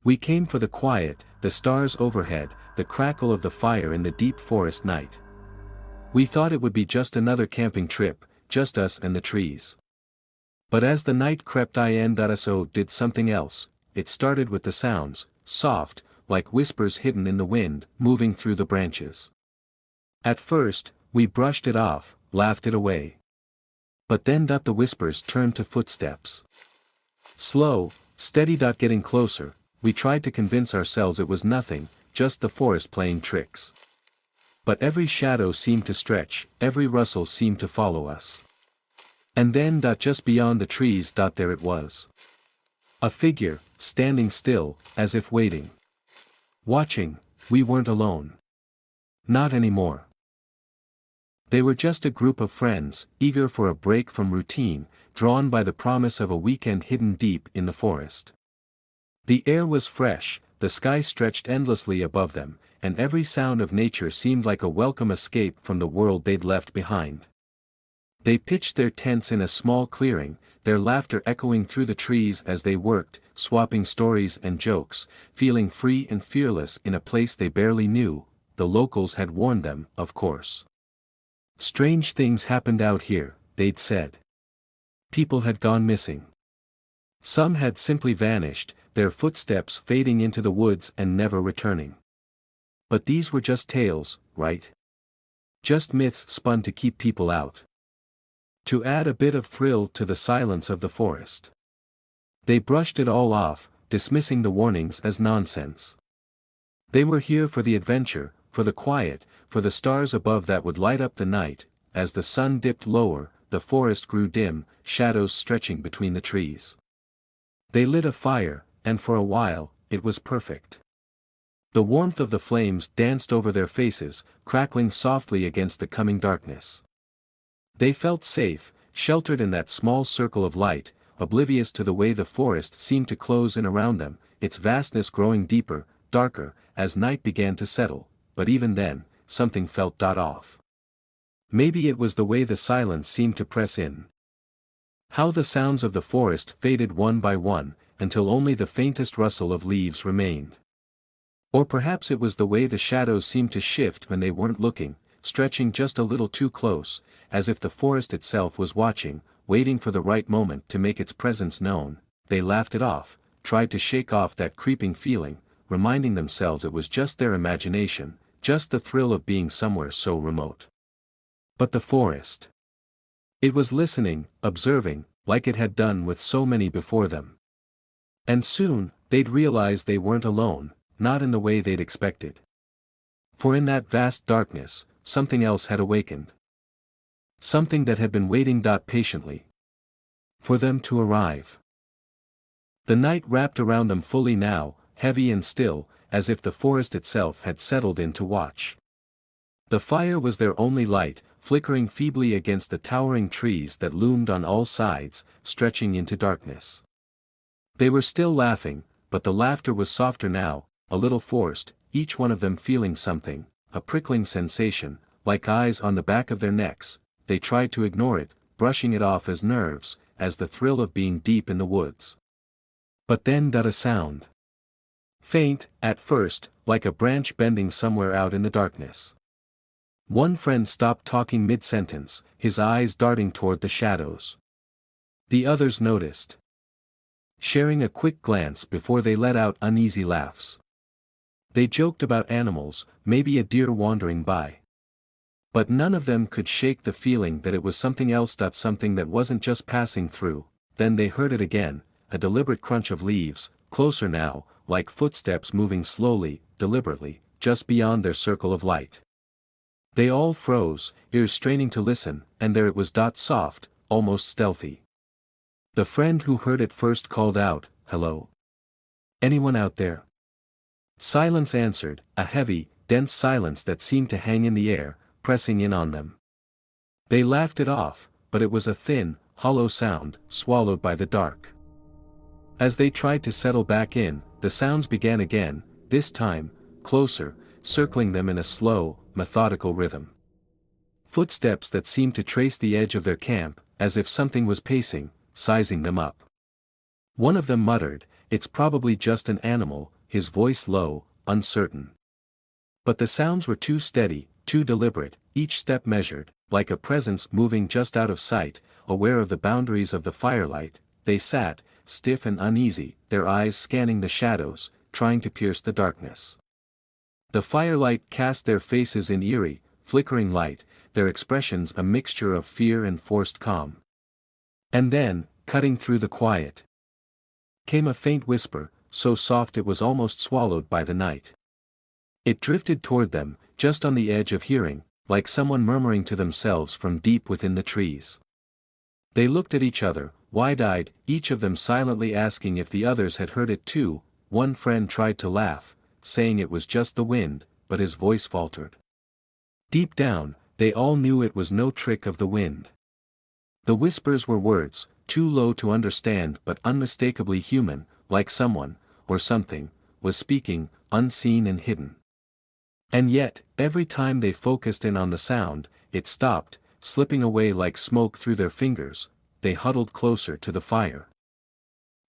We came for the quiet, the stars overhead, the crackle of the fire in the deep forest night. We thought it would be just another camping trip, just us and the trees. But as the night crept in, so did something else. It started with the sounds, soft, like whispers hidden in the wind, moving through the branches. At first, we brushed it off, laughed it away. But then the whispers turned to footsteps. Slow, steady. Getting closer. We tried to convince ourselves it was nothing, just the forest playing tricks. But every shadow seemed to stretch, every rustle seemed to follow us. And then just beyond the trees there it was. A figure, standing still, as if waiting. Watching. We weren't alone. Not anymore. They were just a group of friends, eager for a break from routine, drawn by the promise of a weekend hidden deep in the forest. The air was fresh, the sky stretched endlessly above them, and every sound of nature seemed like a welcome escape from the world they'd left behind. They pitched their tents in a small clearing, their laughter echoing through the trees as they worked, swapping stories and jokes, feeling free and fearless in a place they barely knew. The locals had warned them, of course. Strange things happened out here, they'd said. People had gone missing. Some had simply vanished, their footsteps fading into the woods and never returning. But these were just tales, right? Just myths spun to keep people out. To add a bit of thrill to the silence of the forest. They brushed it all off, dismissing the warnings as nonsense. They were here for the adventure, for the quiet, for the stars above that would light up the night. As the sun dipped lower, the forest grew dim, shadows stretching between the trees. They lit a fire, and for a while, it was perfect. The warmth of the flames danced over their faces, crackling softly against the coming darkness. They felt safe, sheltered in that small circle of light, oblivious to the way the forest seemed to close in around them, its vastness growing deeper, darker, as night began to settle. But even then, something felt off. Maybe it was the way the silence seemed to press in. How the sounds of the forest faded one by one, until only the faintest rustle of leaves remained. Or perhaps it was the way the shadows seemed to shift when they weren't looking, stretching just a little too close, as if the forest itself was watching, waiting for the right moment to make its presence known. They laughed it off, tried to shake off that creeping feeling, reminding themselves it was just their imagination, just the thrill of being somewhere so remote. But the forest. It was listening, observing, like it had done with so many before them. And soon, they'd realize they weren't alone, not in the way they'd expected. For in that vast darkness, something else had awakened. Something that had been waiting patiently for them to arrive. The night wrapped around them fully now, heavy and still, as if the forest itself had settled in to watch. The fire was their only light, flickering feebly against the towering trees that loomed on all sides, stretching into darkness. They were still laughing, but the laughter was softer now, a little forced, each one of them feeling something, a prickling sensation, like eyes on the back of their necks. They tried to ignore it, brushing it off as nerves, as the thrill of being deep in the woods. But then a sound. Faint, at first, like a branch bending somewhere out in the darkness. One friend stopped talking mid-sentence, his eyes darting toward the shadows. The others noticed, sharing a quick glance before they let out uneasy laughs. They joked about animals, maybe a deer wandering by. But none of them could shake the feeling that it was something else. Something that wasn't just passing through. Then they heard it again, a deliberate crunch of leaves, closer now, like footsteps moving slowly, deliberately, just beyond their circle of light. They all froze, ears straining to listen, and there it was, soft, almost stealthy. The friend who heard it first called out, "Hello? Anyone out there?" Silence answered, a heavy, dense silence that seemed to hang in the air, pressing in on them. They laughed it off, but it was a thin, hollow sound, swallowed by the dark. As they tried to settle back in, the sounds began again, this time, closer, circling them in a slow, methodical rhythm. Footsteps that seemed to trace the edge of their camp, as if something was pacing, sizing them up. One of them muttered, it's probably just an animal, his voice low, uncertain. But the sounds were too steady, too deliberate, each step measured, like a presence moving just out of sight, aware of the boundaries of the firelight. They sat, stiff and uneasy, their eyes scanning the shadows, trying to pierce the darkness. The firelight cast their faces in eerie, flickering light, their expressions a mixture of fear and forced calm. And then, cutting through the quiet, came a faint whisper, so soft it was almost swallowed by the night. It drifted toward them, just on the edge of hearing, like someone murmuring to themselves from deep within the trees. They looked at each other, wide-eyed, each of them silently asking if the others had heard it too. One friend tried to laugh, saying it was just the wind, but his voice faltered. Deep down, they all knew it was no trick of the wind. The whispers were words, too low to understand but unmistakably human, like someone, or something, was speaking, unseen and hidden. And yet, every time they focused in on the sound, it stopped, slipping away like smoke through their fingers. They huddled closer to the fire,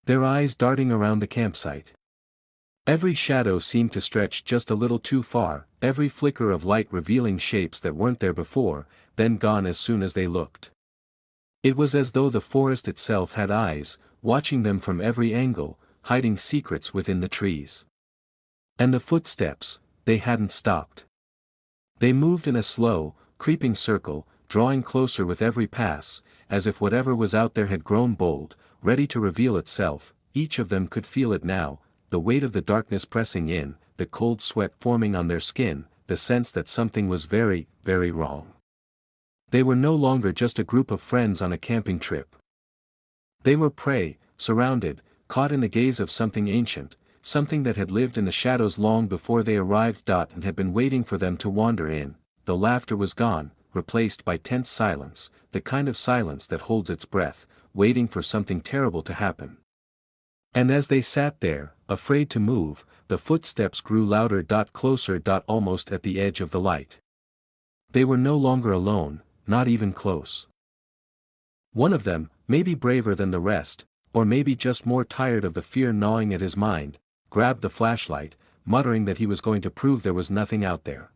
their eyes darting around the campsite. Every shadow seemed to stretch just a little too far, every flicker of light revealing shapes that weren't there before, then gone as soon as they looked. It was as though the forest itself had eyes, watching them from every angle, hiding secrets within the trees. And the footsteps, they hadn't stopped. They moved in a slow, creeping circle, drawing closer with every pass, as if whatever was out there had grown bold, ready to reveal itself. Each of them could feel it now, the weight of the darkness pressing in, the cold sweat forming on their skin, the sense that something was very, very wrong. They were no longer just a group of friends on a camping trip. They were prey, surrounded, caught in the gaze of something ancient, something that had lived in the shadows long before they arrived. And had been waiting for them to wander in. The laughter was gone, replaced by tense silence, the kind of silence that holds its breath, waiting for something terrible to happen. And as they sat there, afraid to move, the footsteps grew louder. Closer. Almost at the edge of the light. They were no longer alone, not even close. One of them, maybe braver than the rest, or maybe just more tired of the fear gnawing at his mind, grabbed the flashlight, muttering that he was going to prove there was nothing out there.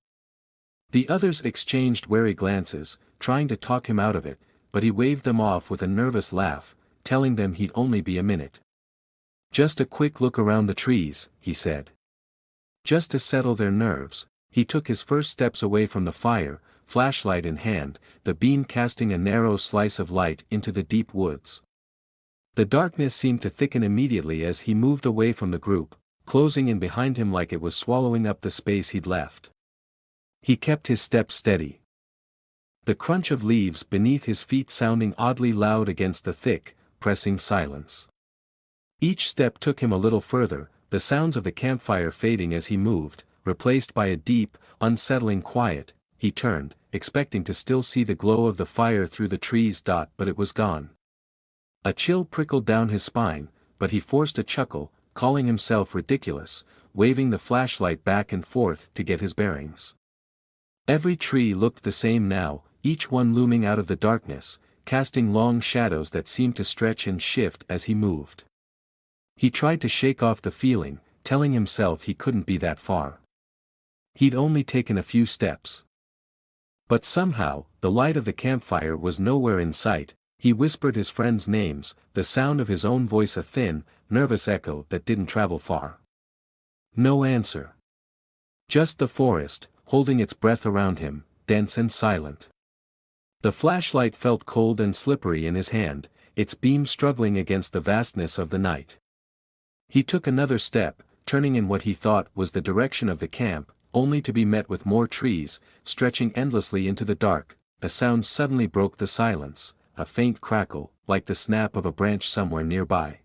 The others exchanged wary glances, trying to talk him out of it, but he waved them off with a nervous laugh, telling them he'd only be a minute. Just a quick look around the trees, he said. Just to settle their nerves. He took his first steps away from the fire, flashlight in hand, the beam casting a narrow slice of light into the deep woods. The darkness seemed to thicken immediately as he moved away from the group, closing in behind him like it was swallowing up the space he'd left. He kept his steps steady, the crunch of leaves beneath his feet sounding oddly loud against the thick, pressing silence. Each step took him a little further, the sounds of the campfire fading as he moved, replaced by a deep, unsettling quiet. He turned, expecting to still see the glow of the fire through the trees. But it was gone. A chill prickled down his spine, but he forced a chuckle, calling himself ridiculous, waving the flashlight back and forth to get his bearings. Every tree looked the same now, each one looming out of the darkness, casting long shadows that seemed to stretch and shift as he moved. He tried to shake off the feeling, telling himself he couldn't be that far. He'd only taken a few steps. But somehow, the light of the campfire was nowhere in sight. He whispered his friends' names, the sound of his own voice a thin, nervous echo that didn't travel far. No answer. Just the forest, holding its breath around him, dense and silent. The flashlight felt cold and slippery in his hand, its beam struggling against the vastness of the night. He took another step, turning in what he thought was the direction of the camp, only to be met with more trees, stretching endlessly into the dark. A sound suddenly broke the silence, a faint crackle, like the snap of a branch somewhere nearby.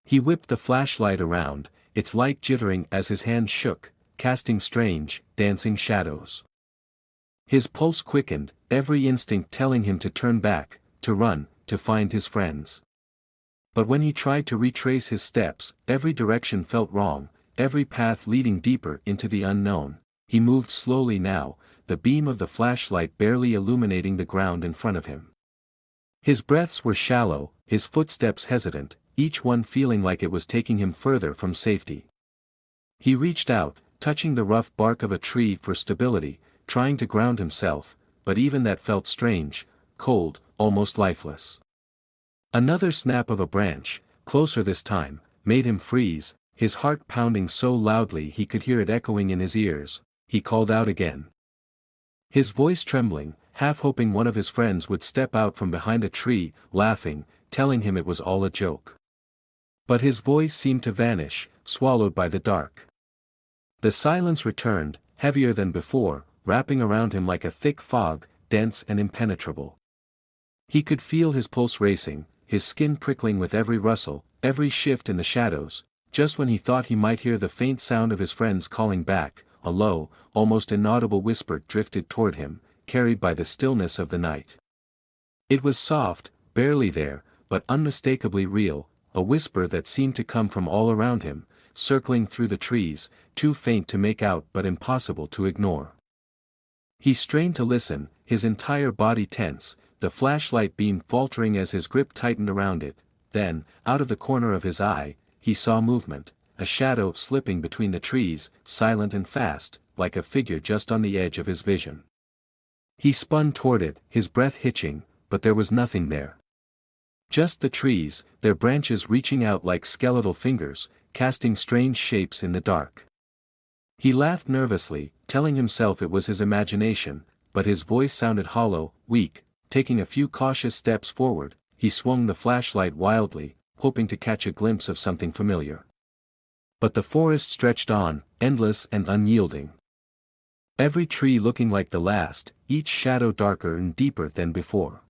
He whipped the flashlight around, its light jittering as his hand shook, casting strange, dancing shadows. His pulse quickened, every instinct telling him to turn back, to run, to find his friends. But when he tried to retrace his steps, every direction felt wrong, every path leading deeper into the unknown. He moved slowly now, the beam of the flashlight barely illuminating the ground in front of him. His breaths were shallow, his footsteps hesitant, each one feeling like it was taking him further from safety. He reached out, touching the rough bark of a tree for stability, trying to ground himself, but even that felt strange, cold, almost lifeless. Another snap of a branch, closer this time, made him freeze, his heart pounding so loudly he could hear it echoing in his ears. He called out again. His voice trembling, half hoping one of his friends would step out from behind a tree, laughing, telling him it was all a joke. But his voice seemed to vanish, swallowed by the dark. The silence returned, heavier than before, wrapping around him like a thick fog, dense and impenetrable. He could feel his pulse racing, his skin prickling with every rustle, every shift in the shadows. Just when he thought he might hear the faint sound of his friends calling back, a low, almost inaudible whisper drifted toward him, carried by the stillness of the night. It was soft, barely there, but unmistakably real, a whisper that seemed to come from all around him, circling through the trees, too faint to make out but impossible to ignore. He strained to listen, his entire body tense, the flashlight beam faltering as his grip tightened around it. Then, out of the corner of his eye, he saw movement, a shadow slipping between the trees, silent and fast, like a figure just on the edge of his vision. He spun toward it, his breath hitching, but there was nothing there. Just the trees, their branches reaching out like skeletal fingers, casting strange shapes in the dark. He laughed nervously, telling himself it was his imagination, but his voice sounded hollow, weak. Taking a few cautious steps forward, he swung the flashlight wildly, hoping to catch a glimpse of something familiar. But the forest stretched on, endless and unyielding. Every tree looking like the last, each shadow darker and deeper than before.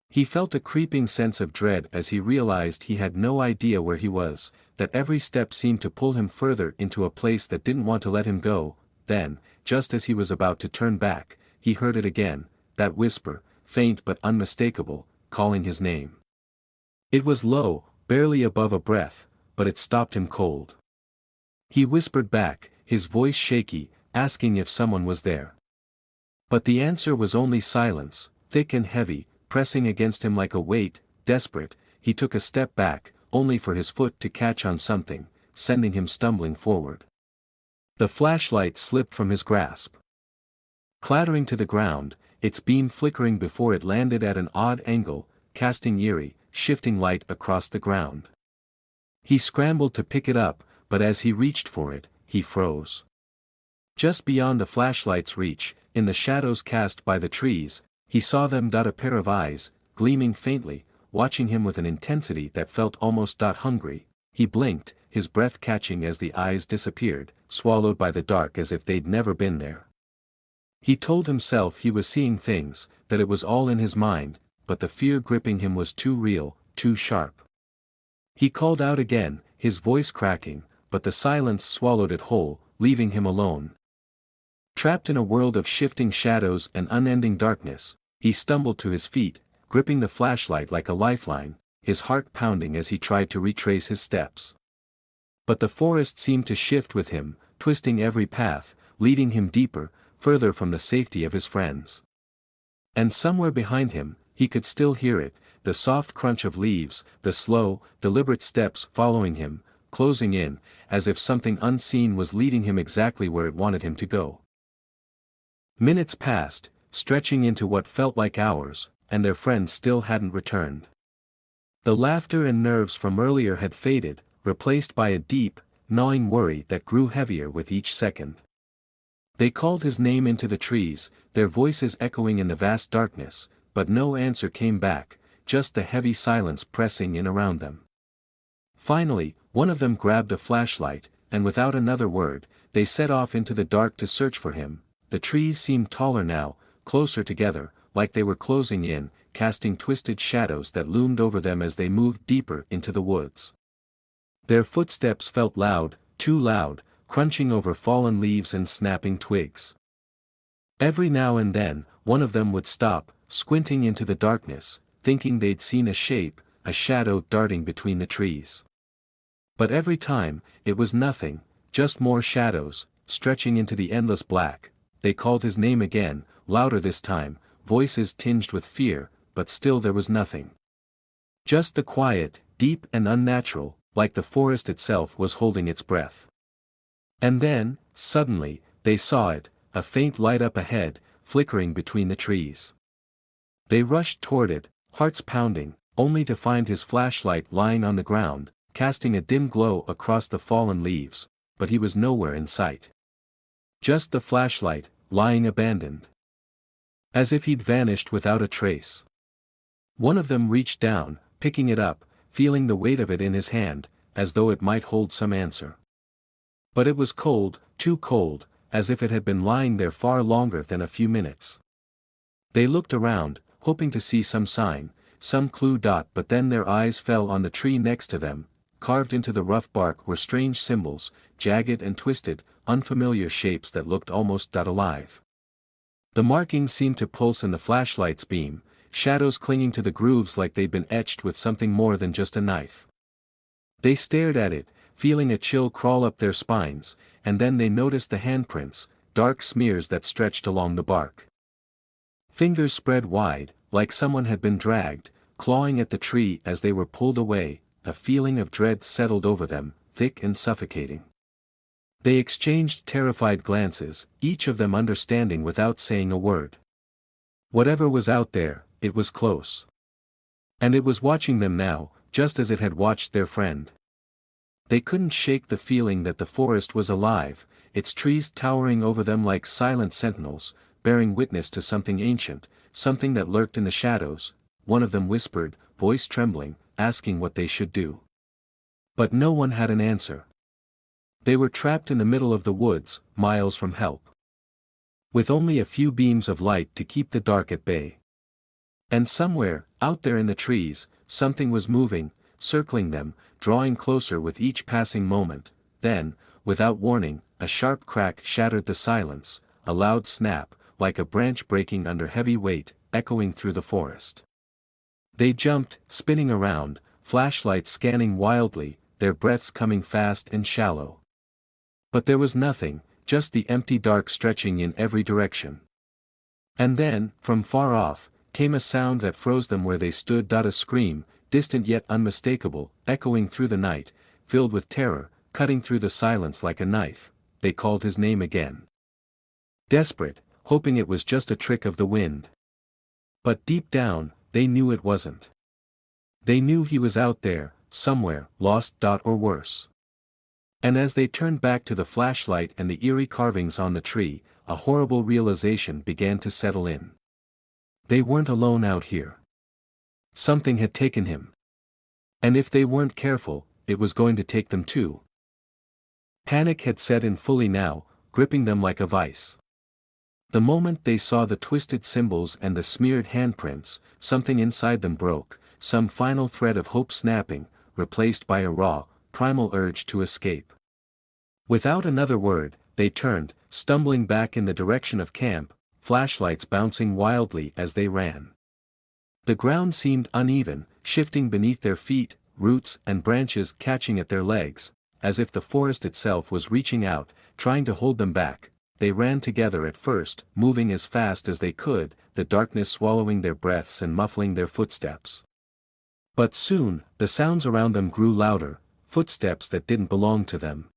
He felt a creeping sense of dread as he realized he had no idea where he was, that every step seemed to pull him further into a place that didn't want to let him go. Then, just as he was about to turn back, he heard it again, that whisper, faint but unmistakable, calling his name. It was low, barely above a breath, but it stopped him cold. He whispered back, his voice shaky, asking if someone was there. But the answer was only silence, thick and heavy, pressing against him like a weight. Desperate, he took a step back, only for his foot to catch on something, sending him stumbling forward. The flashlight slipped from his grasp. Clattering to the ground, its beam flickering before it landed at an odd angle, casting eerie, shifting light across the ground. He scrambled to pick it up, but as he reached for it, he froze. Just beyond the flashlight's reach, in the shadows cast by the trees, he saw them. A pair of eyes, gleaming faintly, watching him with an intensity that felt almost hungry. He blinked, his breath catching as the eyes disappeared, swallowed by the dark as if they'd never been there. He told himself he was seeing things, that it was all in his mind, but the fear gripping him was too real, too sharp. He called out again, his voice cracking, but the silence swallowed it whole, leaving him alone. Trapped in a world of shifting shadows and unending darkness, he stumbled to his feet, gripping the flashlight like a lifeline, his heart pounding as he tried to retrace his steps. But the forest seemed to shift with him, twisting every path, leading him deeper, further from the safety of his friends. And somewhere behind him, he could still hear it, the soft crunch of leaves, the slow, deliberate steps following him, closing in, as if something unseen was leading him exactly where it wanted him to go. Minutes passed, stretching into what felt like hours, and their friend still hadn't returned. The laughter and nerves from earlier had faded, replaced by a deep, gnawing worry that grew heavier with each second. They called his name into the trees, their voices echoing in the vast darkness, but no answer came back, just the heavy silence pressing in around them. Finally, one of them grabbed a flashlight, and without another word, they set off into the dark to search for him. The trees seemed taller now, closer together, like they were closing in, casting twisted shadows that loomed over them as they moved deeper into the woods. Their footsteps felt loud, too loud, crunching over fallen leaves and snapping twigs. Every now and then, one of them would stop, squinting into the darkness, thinking they'd seen a shape, a shadow darting between the trees. But every time, it was nothing, just more shadows, stretching into the endless black. They called his name again, louder this time, voices tinged with fear, but still there was nothing. Just the quiet, deep and unnatural, like the forest itself was holding its breath. And then, suddenly, they saw it, a faint light up ahead, flickering between the trees. They rushed toward it, hearts pounding, only to find his flashlight lying on the ground, casting a dim glow across the fallen leaves, but he was nowhere in sight. Just the flashlight, lying abandoned. As if he'd vanished without a trace. One of them reached down, picking it up, feeling the weight of it in his hand, as though it might hold some answer. But it was cold, too cold, as if it had been lying there far longer than a few minutes. They looked around, hoping to see some sign, some clue. But then their eyes fell on the tree next to them. Carved into the rough bark were strange symbols, jagged and twisted, unfamiliar shapes that looked almost alive. The markings seemed to pulse in the flashlight's beam, shadows clinging to the grooves like they'd been etched with something more than just a knife. They stared at it, feeling a chill crawl up their spines, and then they noticed the handprints, dark smears that stretched along the bark. Fingers spread wide, like someone had been dragged, clawing at the tree as they were pulled away. A feeling of dread settled over them, thick and suffocating. They exchanged terrified glances, each of them understanding without saying a word. Whatever was out there, it was close. And it was watching them now, just as it had watched their friend. They couldn't shake the feeling that the forest was alive, its trees towering over them like silent sentinels, bearing witness to something ancient, something that lurked in the shadows. One of them whispered, voice trembling, asking what they should do. But no one had an answer. They were trapped in the middle of the woods, miles from help. With only a few beams of light to keep the dark at bay. And somewhere, out there in the trees, something was moving, circling them, drawing closer with each passing moment. Then, without warning, a sharp crack shattered the silence, a loud snap, like a branch breaking under heavy weight, echoing through the forest. They jumped, spinning around, flashlights scanning wildly, their breaths coming fast and shallow. But there was nothing, just the empty dark stretching in every direction. And then, from far off, came a sound that froze them where they stood. A scream, distant yet unmistakable, echoing through the night, filled with terror, cutting through the silence like a knife. They called his name again. Desperate, hoping it was just a trick of the wind. But deep down, they knew it wasn't. They knew he was out there, somewhere, lost. Or worse. And as they turned back to the flashlight and the eerie carvings on the tree, a horrible realization began to settle in. They weren't alone out here. Something had taken him. And if they weren't careful, it was going to take them too. Panic had set in fully now, gripping them like a vice. The moment they saw the twisted symbols and the smeared handprints, something inside them broke, some final thread of hope snapping, replaced by a raw, primal urge to escape. Without another word, they turned, stumbling back in the direction of camp, flashlights bouncing wildly as they ran. The ground seemed uneven, shifting beneath their feet, roots and branches catching at their legs, as if the forest itself was reaching out, trying to hold them back. They ran together at first, moving as fast as they could, the darkness swallowing their breaths and muffling their footsteps. But soon, the sounds around them grew louder, footsteps that didn't belong to them.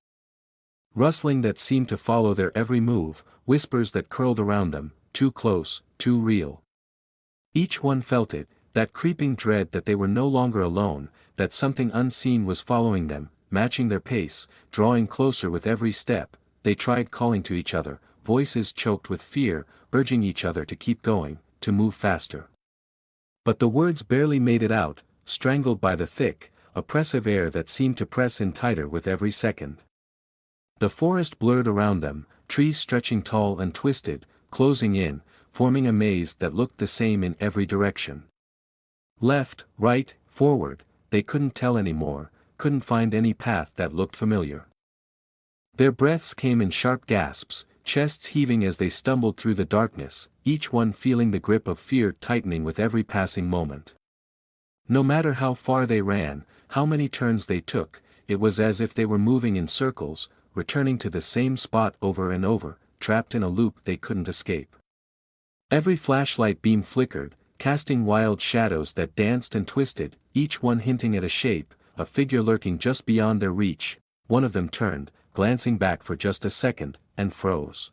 Rustling that seemed to follow their every move, whispers that curled around them, too close, too real. Each one felt it, that creeping dread that they were no longer alone, that something unseen was following them, matching their pace, drawing closer with every step. They tried calling to each other, voices choked with fear, urging each other to keep going, to move faster. But the words barely made it out, strangled by the thick, oppressive air that seemed to press in tighter with every second. The forest blurred around them, trees stretching tall and twisted, closing in, forming a maze that looked the same in every direction. Left, right, forward, they couldn't tell anymore, couldn't find any path that looked familiar. Their breaths came in sharp gasps, chests heaving as they stumbled through the darkness, each one feeling the grip of fear tightening with every passing moment. No matter how far they ran, how many turns they took, it was as if they were moving in circles, returning to the same spot over and over, trapped in a loop they couldn't escape. Every flashlight beam flickered, casting wild shadows that danced and twisted, each one hinting at a shape, a figure lurking just beyond their reach. One of them turned, glancing back for just a second, and froze.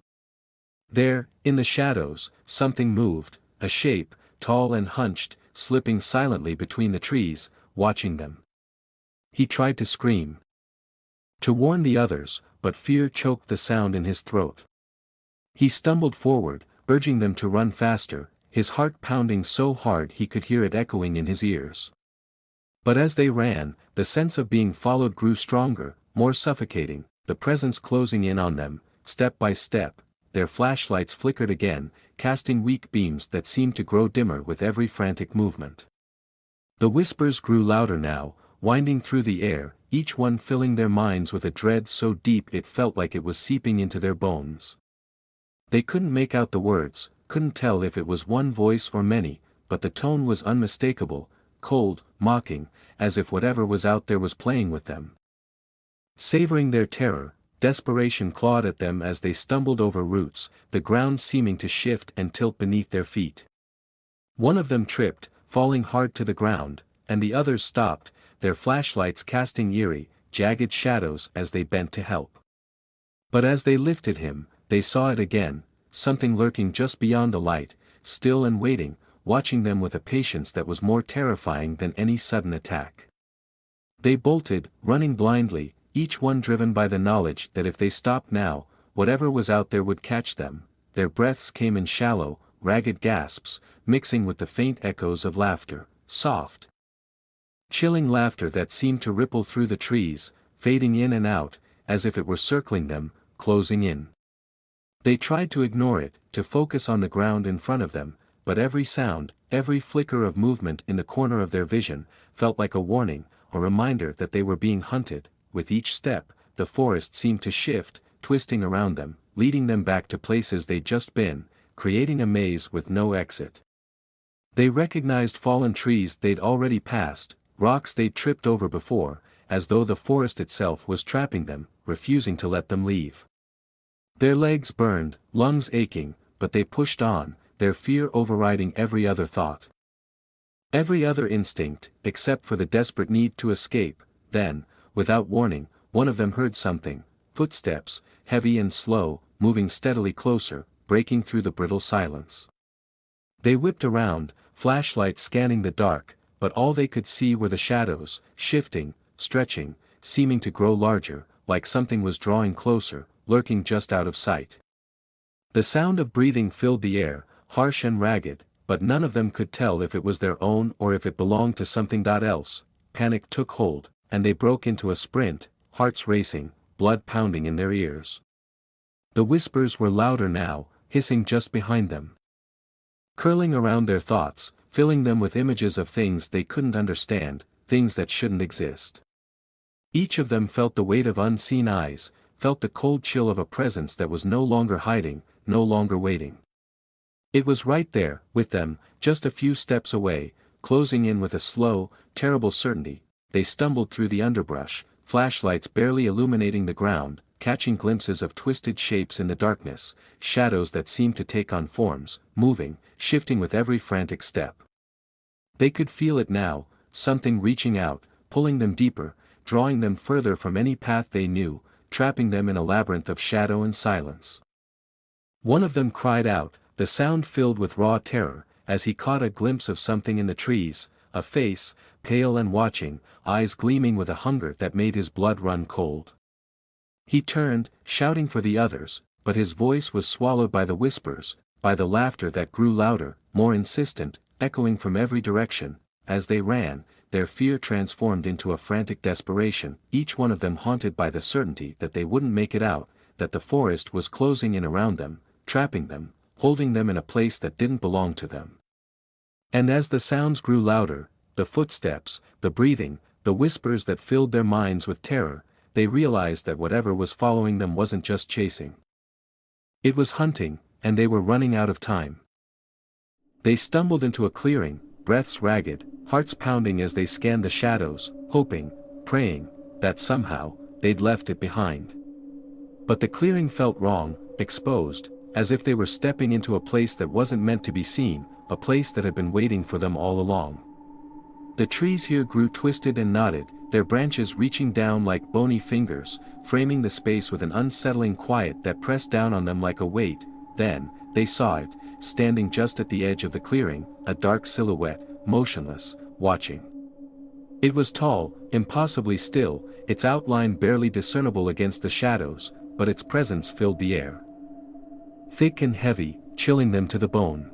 There, in the shadows, something moved, a shape, tall and hunched, slipping silently between the trees, watching them. He tried to scream, to warn the others, but fear choked the sound in his throat. He stumbled forward, urging them to run faster, his heart pounding so hard he could hear it echoing in his ears. But as they ran, the sense of being followed grew stronger, more suffocating, the presence closing in on them, step by step. Their flashlights flickered again, casting weak beams that seemed to grow dimmer with every frantic movement. The whispers grew louder now, winding through the air, each one filling their minds with a dread so deep it felt like it was seeping into their bones. They couldn't make out the words, couldn't tell if it was one voice or many, but the tone was unmistakable, cold, mocking, as if whatever was out there was playing with them. Savoring their terror, desperation clawed at them as they stumbled over roots, the ground seeming to shift and tilt beneath their feet. One of them tripped, falling hard to the ground, and the others stopped, their flashlights casting eerie, jagged shadows as they bent to help. But as they lifted him, they saw it again, something lurking just beyond the light, still and waiting, watching them with a patience that was more terrifying than any sudden attack. They bolted, running blindly, each one driven by the knowledge that if they stopped now, whatever was out there would catch them. Their breaths came in shallow, ragged gasps, mixing with the faint echoes of laughter, soft, chilling laughter that seemed to ripple through the trees, fading in and out, as if it were circling them, closing in. They tried to ignore it, to focus on the ground in front of them, but every sound, every flicker of movement in the corner of their vision, felt like a warning, a reminder that they were being hunted. With each step, the forest seemed to shift, twisting around them, leading them back to places they'd just been, creating a maze with no exit. They recognized fallen trees they'd already passed, rocks they'd tripped over before, as though the forest itself was trapping them, refusing to let them leave. Their legs burned, lungs aching, but they pushed on, their fear overriding every other thought. Every other instinct, except for the desperate need to escape. Then, without warning, one of them heard something, footsteps, heavy and slow, moving steadily closer, breaking through the brittle silence. They whipped around, flashlights scanning the dark, but all they could see were the shadows, shifting, stretching, seeming to grow larger, like something was drawing closer, lurking just out of sight. The sound of breathing filled the air, harsh and ragged, but none of them could tell if it was their own or if it belonged to something else. Panic took hold, and they broke into a sprint, hearts racing, blood pounding in their ears. The whispers were louder now, hissing just behind them, curling around their thoughts, filling them with images of things they couldn't understand, things that shouldn't exist. Each of them felt the weight of unseen eyes, felt the cold chill of a presence that was no longer hiding, no longer waiting. It was right there, with them, just a few steps away, closing in with a slow, terrible certainty. They stumbled through the underbrush, flashlights barely illuminating the ground, catching glimpses of twisted shapes in the darkness, shadows that seemed to take on forms, moving, shifting with every frantic step. They could feel it now, something reaching out, pulling them deeper, drawing them further from any path they knew, trapping them in a labyrinth of shadow and silence. One of them cried out, the sound filled with raw terror, as he caught a glimpse of something in the trees, a face, pale and watching, eyes gleaming with a hunger that made his blood run cold. He turned, shouting for the others, but his voice was swallowed by the whispers, by the laughter that grew louder, more insistent, echoing from every direction. As they ran, their fear transformed into a frantic desperation, each one of them haunted by the certainty that they wouldn't make it out, that the forest was closing in around them, trapping them, holding them in a place that didn't belong to them. And as the sounds grew louder, the footsteps, the breathing, the whispers that filled their minds with terror, they realized that whatever was following them wasn't just chasing. It was hunting, and they were running out of time. They stumbled into a clearing, breaths ragged, hearts pounding as they scanned the shadows, hoping, praying, that somehow, they'd left it behind. But the clearing felt wrong, exposed, as if they were stepping into a place that wasn't meant to be seen, a place that had been waiting for them all along. The trees here grew twisted and knotted, their branches reaching down like bony fingers, framing the space with an unsettling quiet that pressed down on them like a weight. Then, they saw it, standing just at the edge of the clearing, a dark silhouette, motionless, watching. It was tall, impossibly still, its outline barely discernible against the shadows, but its presence filled the air. Thick and heavy, chilling them to the bone.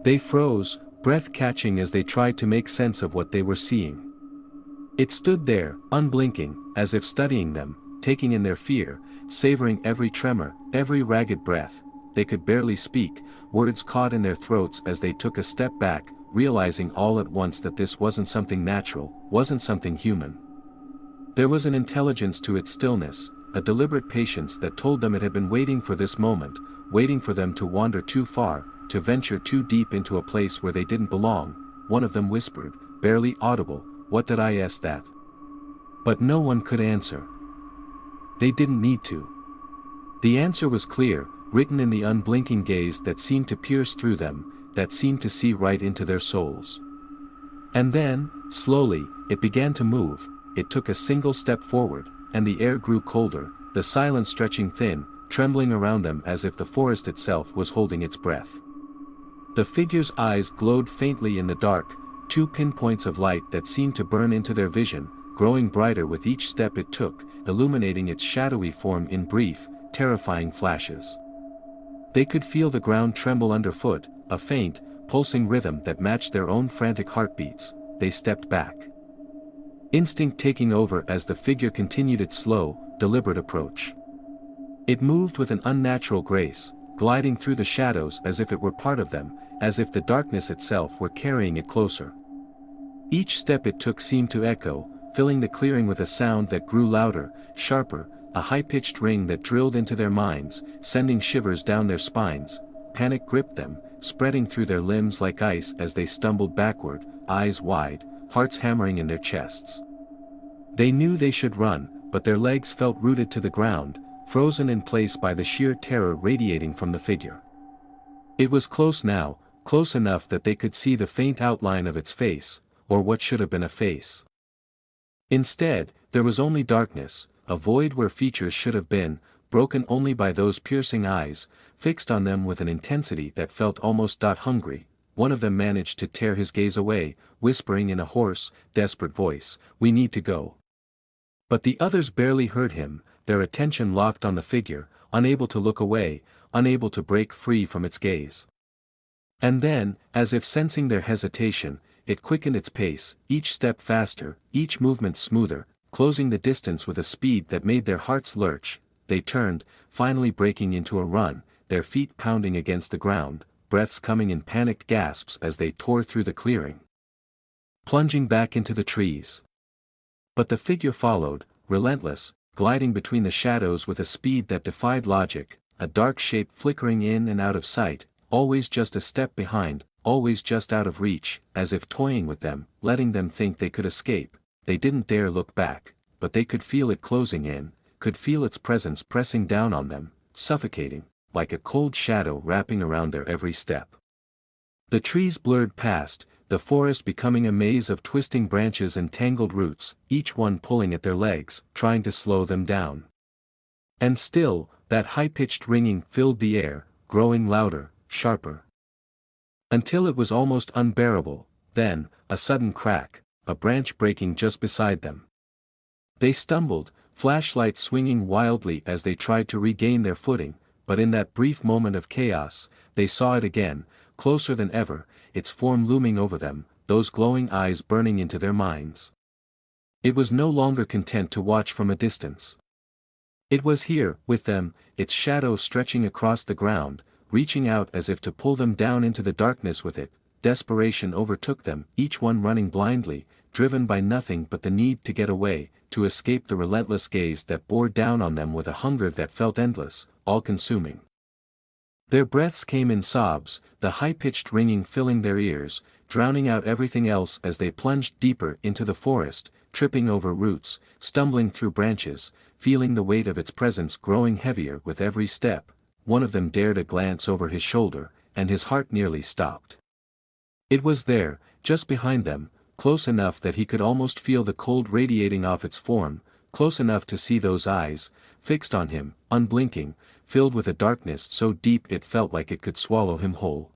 They froze, breath catching as they tried to make sense of what they were seeing. It stood there, unblinking, as if studying them, taking in their fear, savoring every tremor, every ragged breath. They could barely speak, words caught in their throats as they took a step back, realizing all at once that this wasn't something natural, wasn't something human. There was an intelligence to its stillness, a deliberate patience that told them it had been waiting for this moment, waiting for them to wander too far, to venture too deep into a place where they didn't belong. One of them whispered, barely audible, "What did I ask that?" But no one could answer. They didn't need to. The answer was clear, written in the unblinking gaze that seemed to pierce through them, that seemed to see right into their souls. And then, slowly, it began to move. It took a single step forward, and the air grew colder, the silence stretching thin, trembling around them as if the forest itself was holding its breath. The figure's eyes glowed faintly in the dark, two pinpoints of light that seemed to burn into their vision, growing brighter with each step it took, illuminating its shadowy form in brief, terrifying flashes. They could feel the ground tremble underfoot, a faint, pulsing rhythm that matched their own frantic heartbeats. They stepped back. Instinct taking over as the figure continued its slow, deliberate approach. It moved with an unnatural grace, gliding through the shadows as if it were part of them, as if the darkness itself were carrying it closer. Each step it took seemed to echo, filling the clearing with a sound that grew louder, sharper, a high-pitched ring that drilled into their minds, sending shivers down their spines. Panic gripped them, spreading through their limbs like ice as they stumbled backward, eyes wide, hearts hammering in their chests. They knew they should run, but their legs felt rooted to the ground, frozen in place by the sheer terror radiating from the figure. It was close now, close enough that they could see the faint outline of its face, or what should have been a face. Instead, there was only darkness, a void where features should have been, broken only by those piercing eyes, fixed on them with an intensity that felt almost hungry. One of them managed to tear his gaze away, whispering in a hoarse, desperate voice, "We need to go." But the others barely heard him, their attention locked on the figure, unable to look away, unable to break free from its gaze. And then, as if sensing their hesitation, it quickened its pace, each step faster, each movement smoother, closing the distance with a speed that made their hearts lurch. They turned, finally breaking into a run, their feet pounding against the ground, breaths coming in panicked gasps as they tore through the clearing, plunging back into the trees. But the figure followed, relentless, gliding between the shadows with a speed that defied logic, a dark shape flickering in and out of sight, always just a step behind, always just out of reach, as if toying with them, letting them think they could escape. They didn't dare look back, but they could feel it closing in, could feel its presence pressing down on them, suffocating, like a cold shadow wrapping around their every step. The trees blurred past, the forest becoming a maze of twisting branches and tangled roots, each one pulling at their legs, trying to slow them down. And still, that high-pitched ringing filled the air, growing louder, sharper. Until it was almost unbearable. Then, a sudden crack, a branch breaking just beside them. They stumbled, flashlights swinging wildly as they tried to regain their footing, but in that brief moment of chaos, they saw it again, closer than ever, its form looming over them, those glowing eyes burning into their minds. It was no longer content to watch from a distance. It was here, with them, its shadow stretching across the ground, reaching out as if to pull them down into the darkness with it. Desperation overtook them, each one running blindly, driven by nothing but the need to get away, to escape the relentless gaze that bore down on them with a hunger that felt endless, all-consuming. Their breaths came in sobs, the high-pitched ringing filling their ears, drowning out everything else as they plunged deeper into the forest, tripping over roots, stumbling through branches, feeling the weight of its presence growing heavier with every step. One of them dared a glance over his shoulder, and his heart nearly stopped. It was there, just behind them, close enough that he could almost feel the cold radiating off its form, close enough to see those eyes, fixed on him, unblinking, filled with a darkness so deep it felt like it could swallow him whole.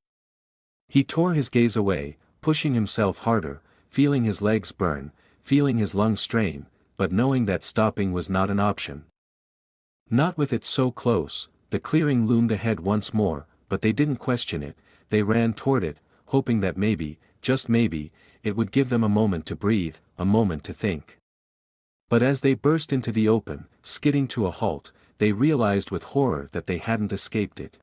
He tore his gaze away, pushing himself harder, feeling his legs burn, feeling his lungs strain, but knowing that stopping was not an option. Not with it so close. The clearing loomed ahead once more, but they didn't question it, they ran toward it, hoping that maybe, just maybe, it would give them a moment to breathe, a moment to think. But as they burst into the open, skidding to a halt, they realized with horror that they hadn't escaped it.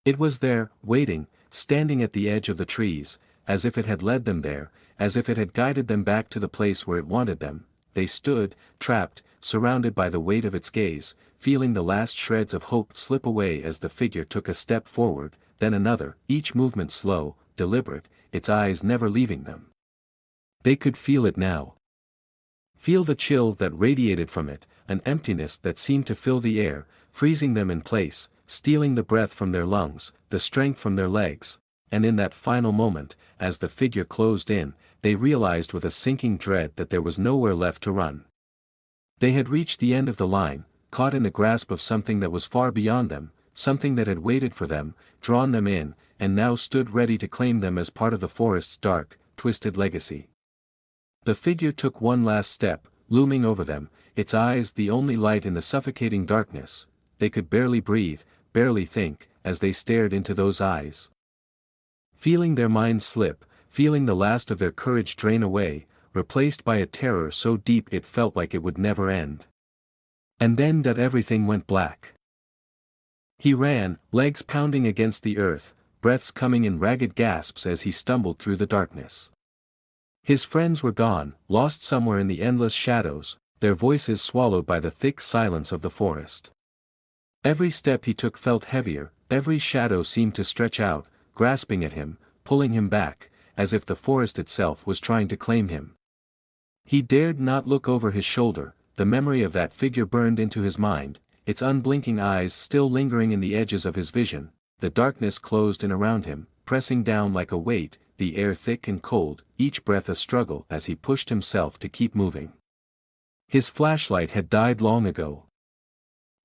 It was there, waiting, standing at the edge of the trees, as if it had led them there, as if it had guided them back to the place where it wanted them. They stood, trapped, surrounded by the weight of its gaze, feeling the last shreds of hope slip away as the figure took a step forward, then another, each movement slow, deliberate, its eyes never leaving them. They could feel it now. Feel the chill that radiated from it, an emptiness that seemed to fill the air, freezing them in place, stealing the breath from their lungs, the strength from their legs, and in that final moment, as the figure closed in, they realized with a sinking dread that there was nowhere left to run. They had reached the end of the line, caught in the grasp of something that was far beyond them, something that had waited for them, drawn them in, and now stood ready to claim them as part of the forest's dark, twisted legacy. The figure took one last step, looming over them, its eyes the only light in the suffocating darkness. They could barely breathe, barely think, as they stared into those eyes. Feeling their minds slip, feeling the last of their courage drain away, replaced by a terror so deep it felt like it would never end. And then that everything went black. He ran, legs pounding against the earth, breaths coming in ragged gasps as he stumbled through the darkness. His friends were gone, lost somewhere in the endless shadows, their voices swallowed by the thick silence of the forest. Every step he took felt heavier, every shadow seemed to stretch out, grasping at him, pulling him back, as if the forest itself was trying to claim him. He dared not look over his shoulder, the memory of that figure burned into his mind, its unblinking eyes still lingering in the edges of his vision. The darkness closed in around him, pressing down like a weight, the air thick and cold, each breath a struggle as he pushed himself to keep moving. His flashlight had died long ago,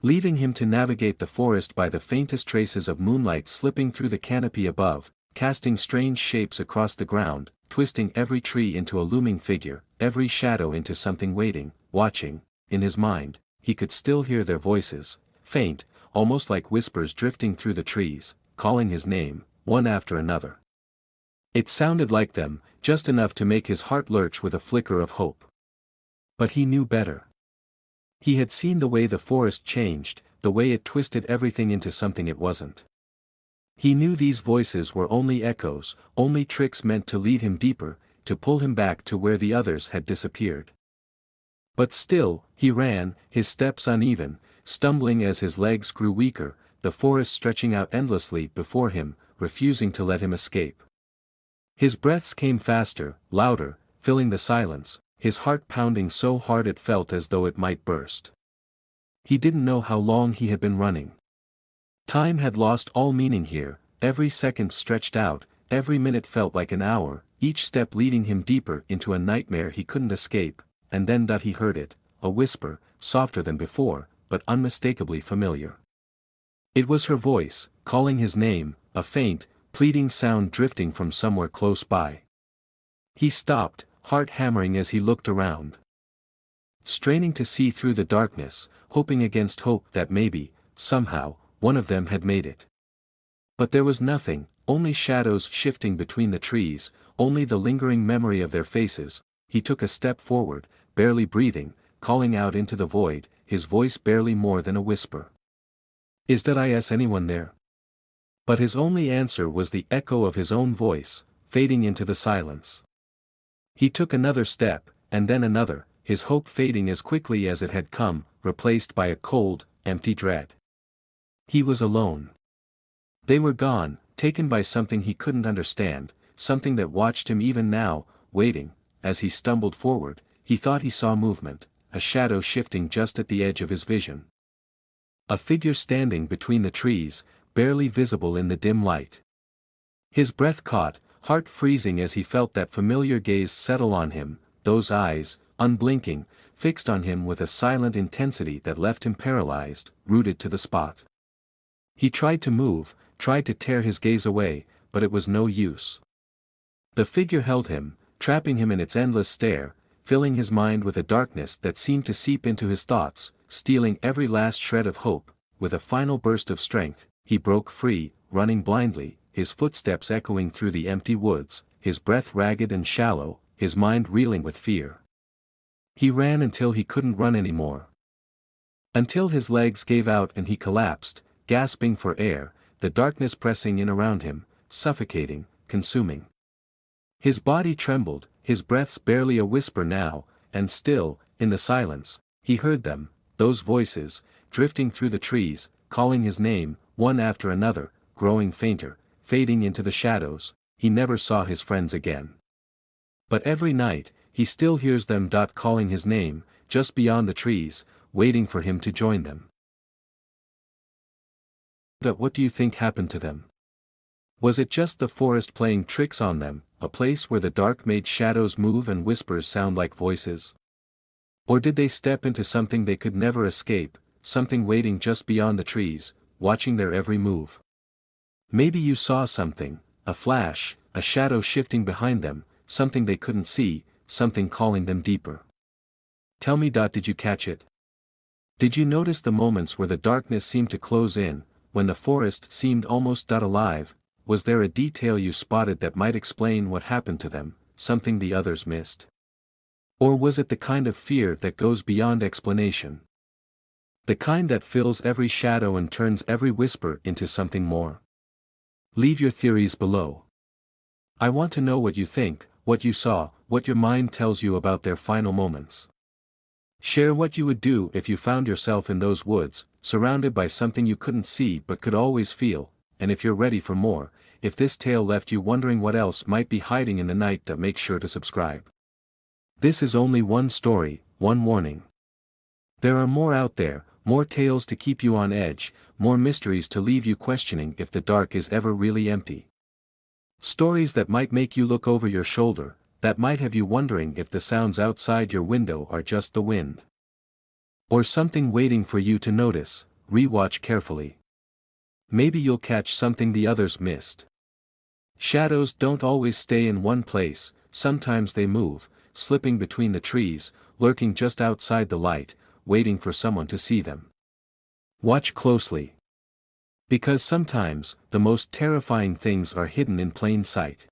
leaving him to navigate the forest by the faintest traces of moonlight slipping through the canopy above, casting strange shapes across the ground, twisting every tree into a looming figure, every shadow into something waiting, watching. In his mind, he could still hear their voices, faint, almost like whispers drifting through the trees, calling his name, one after another. It sounded like them, just enough to make his heart lurch with a flicker of hope. But he knew better. He had seen the way the forest changed, the way it twisted everything into something it wasn't. He knew these voices were only echoes, only tricks meant to lead him deeper, to pull him back to where the others had disappeared. But still, he ran, his steps uneven, stumbling as his legs grew weaker, the forest stretching out endlessly before him, refusing to let him escape. His breaths came faster, louder, filling the silence, his heart pounding so hard it felt as though it might burst. He didn't know how long he had been running. Time had lost all meaning here, every second stretched out, every minute felt like an hour, each step leading him deeper into a nightmare he couldn't escape, and then that he heard it, a whisper, softer than before, but unmistakably familiar. It was her voice, calling his name, a faint, pleading sound drifting from somewhere close by. He stopped, heart hammering as he looked around. Straining to see through the darkness, hoping against hope that maybe, somehow, one of them had made it. But there was nothing, only shadows shifting between the trees, only the lingering memory of their faces. He took a step forward, barely breathing, calling out into the void, his voice barely more than a whisper. "Is that anyone there?" But his only answer was the echo of his own voice, fading into the silence. He took another step, and then another, his hope fading as quickly as it had come, replaced by a cold, empty dread. He was alone. They were gone, taken by something he couldn't understand, something that watched him even now, waiting. As he stumbled forward, he thought he saw movement, a shadow shifting just at the edge of his vision. A figure standing between the trees, barely visible in the dim light. His breath caught, heart freezing as he felt that familiar gaze settle on him, those eyes, unblinking, fixed on him with a silent intensity that left him paralyzed, rooted to the spot. He tried to move, tried to tear his gaze away, but it was no use. The figure held him, trapping him in its endless stare, filling his mind with a darkness that seemed to seep into his thoughts, stealing every last shred of hope. With a final burst of strength, he broke free, running blindly, his footsteps echoing through the empty woods, his breath ragged and shallow, his mind reeling with fear. He ran until he couldn't run anymore. Until his legs gave out and he collapsed, gasping for air, the darkness pressing in around him, suffocating, consuming. His body trembled, his breaths barely a whisper now, and still, in the silence, he heard them, those voices, drifting through the trees, calling his name, one after another, growing fainter, fading into the shadows. He never saw his friends again. But every night, he still hears them calling his name, just beyond the trees, waiting for him to join them. But what do you think happened to them? Was it just the forest playing tricks on them, a place where the dark made shadows move and whispers sound like voices? Or did they step into something they could never escape, something waiting just beyond the trees, watching their every move? Maybe you saw something, a flash, a shadow shifting behind them, something they couldn't see, something calling them deeper. Tell me. Did you catch it? Did you notice the moments where the darkness seemed to close in, when the forest seemed almost alive? Was there a detail you spotted that might explain what happened to them, something the others missed? Or was it the kind of fear that goes beyond explanation? The kind that fills every shadow and turns every whisper into something more? Leave your theories below. I want to know what you think, what you saw, what your mind tells you about their final moments. Share what you would do if you found yourself in those woods, surrounded by something you couldn't see but could always feel, and if you're ready for more, if this tale left you wondering what else might be hiding in the night, make sure to subscribe. This is only one story, one warning. There are more out there, more tales to keep you on edge, more mysteries to leave you questioning if the dark is ever really empty. Stories that might make you look over your shoulder, that might have you wondering if the sounds outside your window are just the wind. Or something waiting for you to notice. Rewatch carefully. Maybe you'll catch something the others missed. Shadows don't always stay in one place, sometimes they move, slipping between the trees, lurking just outside the light, waiting for someone to see them. Watch closely. Because sometimes, the most terrifying things are hidden in plain sight.